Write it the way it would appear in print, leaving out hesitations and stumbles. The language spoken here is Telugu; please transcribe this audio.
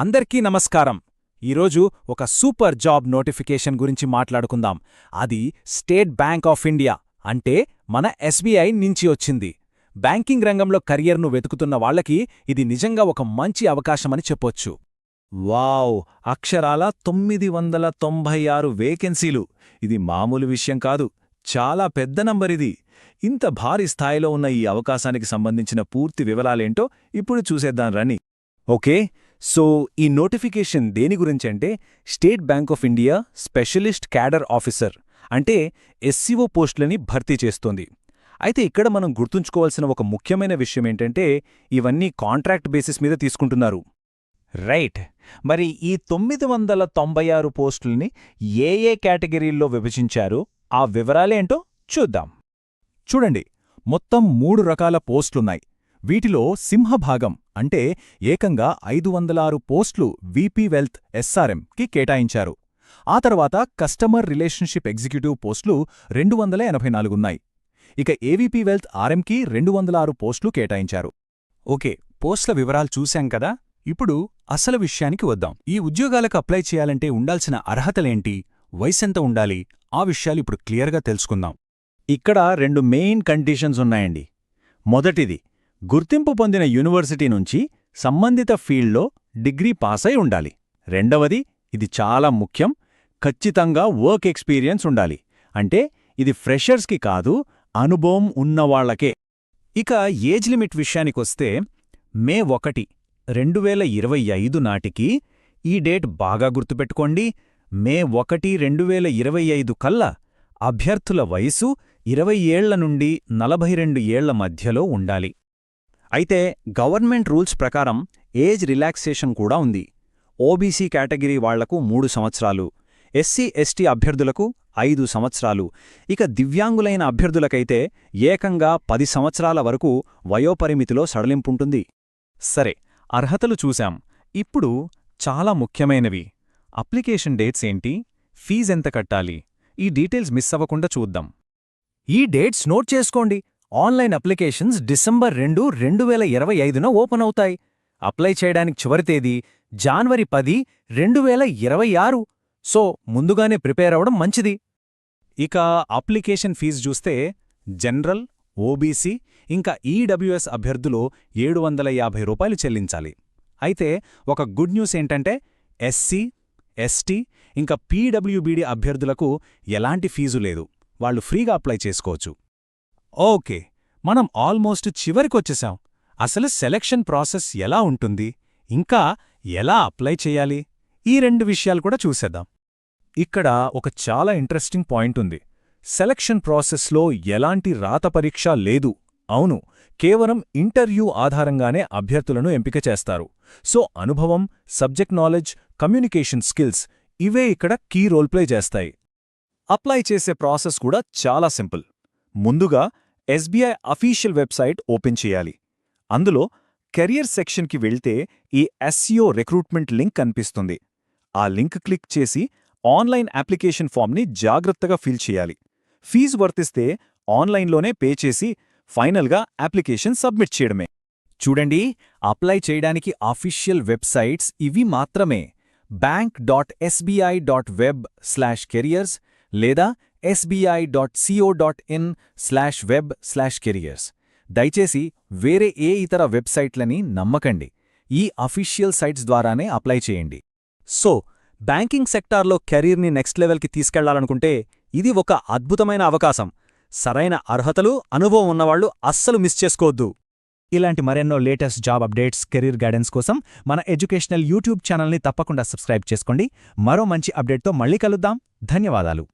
అందరికీ నమస్కారం. ఈరోజు ఒక సూపర్ జాబ్ నోటిఫికేషన్ గురించి మాట్లాడుకుందాం. అది స్టేట్ బ్యాంక్ ఆఫ్ ఇండియా అంటే మన ఎస్బీఐ నుంచి వచ్చింది. బ్యాంకింగ్ రంగంలో కెరియర్ను వెతుకుతున్న వాళ్లకి ఇది నిజంగా ఒక మంచి అవకాశమని చెప్పొచ్చు. వావ్! అక్షరాల 996 వేకెన్సీలు. ఇది మామూలు విషయం కాదు, చాలా పెద్ద నంబరిది. ఇంత భారీ స్థాయిలో ఉన్న ఈ అవకాశానికి సంబంధించిన పూర్తి వివరాలేంటో ఇప్పుడు చూసేద్దాం రండి. ఓకే, సో ఈ నోటిఫికేషన్ దేని గురించంటే state bank of India specialist cadre officer అంటే ఎస్సీఓ పోస్టులని భర్తీ చేస్తోంది. అయితే ఇక్కడ మనం గుర్తుంచుకోవాల్సిన ఒక ముఖ్యమైన విషయమేంటంటే ఇవన్నీ కాంట్రాక్ట్ బేసిస్ మీద తీసుకుంటున్నారు. రైట్. మరి ఈ 996 పోస్టుల్ని ఏ కేటగిరీల్లో విభజించారో ఆ వివరాలేంటో చూద్దాం. చూడండి, మొత్తం 3 రకాల పోస్టులున్నాయి. వీటిలో సింహభాగం అంటే ఏకంగా 506 పోస్టులు వీపీ వెల్త్ ఎస్ఆర్ఎంకి కేటాయించారు. ఆ తర్వాత కస్టమర్ రిలేషన్షిప్ ఎగ్జిక్యూటివ్ పోస్టులు 284 ఉన్నాయి. ఇక ఏవీపీ వెల్త్ ఆర్ఎంకి 206 పోస్టులు కేటాయించారు. ఓకే, పోస్టుల వివరాలు చూశాం కదా. ఇప్పుడు అసలు విషయానికి వద్దాం. ఈ ఉద్యోగాలకు అప్లై చేయాలంటే ఉండాల్సిన అర్హతలేంటి, వయసెంత ఉండాలి, ఆ విషయాలు ఇప్పుడు క్లియర్గా తెలుసుకుందాం. ఇక్కడ 2 మెయిన్ కండిషన్స్ ఉన్నాయండి. మొదటిది, గుర్తింపు పొందిన యూనివర్సిటీ నుంచి సంబంధిత ఫీల్డ్లో డిగ్రీ పాసై ఉండాలి. రెండవది, ఇది చాలా ముఖ్యం, ఖచ్చితంగా వర్క్ ఎక్స్పీరియన్స్ ఉండాలి. అంటే ఇది ఫ్రెషర్స్కి కాదు, అనుభవం ఉన్నవాళ్లకే. ఇక ఏజ్ లిమిట్ విషయానికొస్తే మే 1, 2025 నాటికి, ఈ డేట్ బాగా గుర్తుపెట్టుకోండి, మే 1, 2025 కల్లా అభ్యర్థుల వయసు 20 ఏళ్ల నుండి 42 ఏళ్ల మధ్యలో ఉండాలి. అయితే గవర్నమెంట్ రూల్స్ ప్రకారం ఏజ్ రిలాక్సేషన్ కూడా ఉంది. ఓబీసీ కేటగిరీ వాళ్లకు 3 సంవత్సరాలు, ఎస్సీ ఎస్టీ అభ్యర్థులకు 5 సంవత్సరాలు, ఇక దివ్యాంగులైన అభ్యర్థులకైతే ఏకంగా 10 సంవత్సరాల వరకు వయోపరిమితిలో సడలింపుంటుంది. సరే, అర్హతలు చూశాం. ఇప్పుడు చాలా ముఖ్యమైనవి. అప్లికేషన్ డేట్స్ ఏంటి, ఫీజెంత కట్టాలి, ఈ డీటెయిల్స్ మిస్ అవ్వకుండా చూద్దాం. ఈ డేట్స్ నోట్ చేసుకోండి. ఆన్లైన్ అప్లికేషన్స్ డిసెంబర్ 2, 2025న ఓపెన్ అవుతాయి. అప్లై చేయడానికి చివరి తేదీ జనవరి 10, 2026. సో ముందుగానే ప్రిపేర్ అవడం మంచిది. ఇక అప్లికేషన్ ఫీజు చూస్తే జనరల్, ఓబీసీ ఇంకా ఈడబ్ల్యూఎస్ అభ్యర్థులు 750 రూపాయలు చెల్లించాలి. అయితే ఒక గుడ్ న్యూస్ ఏంటంటే ఎస్సీ, ఎస్టీ ఇంకా పీడబ్ల్యూబీడీ అభ్యర్థులకు ఎలాంటి ఫీజు లేదు, వాళ్ళు ఫ్రీగా అప్లై చేసుకోవచ్చు. ఓకే, మనం ఆల్మోస్ట్ చివరికొచ్చేశాం. అసలు సెలక్షన్ ప్రాసెస్ ఎలా ఉంటుంది, ఇంకా ఎలా అప్లై చేయాలి, ఈ 2 విషయాలు కూడా చూసేద్దాం. ఇక్కడ ఒక చాలా ఇంట్రెస్టింగ్ పాయింట్ ఉంది. సెలక్షన్ ప్రాసెస్లో ఎలాంటి రాత పరీక్ష లేదు. అవును, కేవలం ఇంటర్వ్యూ ఆధారంగానే అభ్యర్థులను ఎంపిక చేస్తారు. సో అనుభవం, సబ్జెక్ట్ నాలెడ్జ్, కమ్యూనికేషన్ స్కిల్స్ ఇవే ఇక్కడ కీ రోల్ ప్లే చేస్తాయి. అప్లై చేసే ప్రాసెస్ కూడా చాలా సింపుల్. ముందుగా ఎస్బీఐ అఫీషియల్ వెబ్సైట్ ఓపెన్ చేయాలి. అందులో కెరియర్ సెక్షన్కి వెళ్తే ఈ ఎస్ఈఓ రిక్రూట్మెంట్ లింక్ కనిపిస్తుంది. ఆ లింక్ క్లిక్ చేసి ఆన్లైన్ అప్లికేషన్ ఫామ్ని జాగ్రత్తగా ఫిల్ చేయాలి. ఫీజు వర్తిస్తే ఆన్లైన్లోనే పే చేసి ఫైనల్గా అప్లికేషన్ సబ్మిట్ చేయడమే. చూడండి, అప్లై చేయడానికి అఫీషియల్ వెబ్సైట్స్ ఇవి మాత్రమే: bank.sbi.web/careers లేదా sbi.co.in/web/careers. దయచేసి వేరే ఏ ఇతర వెబ్సైట్లని నమ్మకండి. ఈ అఫీషియల్ సైట్స్ ద్వారానే అప్లై చేయండి. సో బ్యాంకింగ్ సెక్టార్లో కెరీర్ని నెక్స్ట్ లెవెల్కి తీసుకెళ్లాలనుకుంటే ఇది ఒక అద్భుతమైన అవకాశం. సరైన అర్హతలు, అనుభవం ఉన్నవాళ్లు అస్సలు మిస్ చేసుకోవద్దు. ఇలాంటి మరెన్నో latest job updates, career guidance కోసం మన ఎడ్యుకేషనల్ యూట్యూబ్ ఛానల్ని తప్పకుండా సబ్స్క్రైబ్ చేసుకోండి. మరో మంచి అప్డేట్తో మళ్ళీ కలుద్దాం. ధన్యవాదాలు.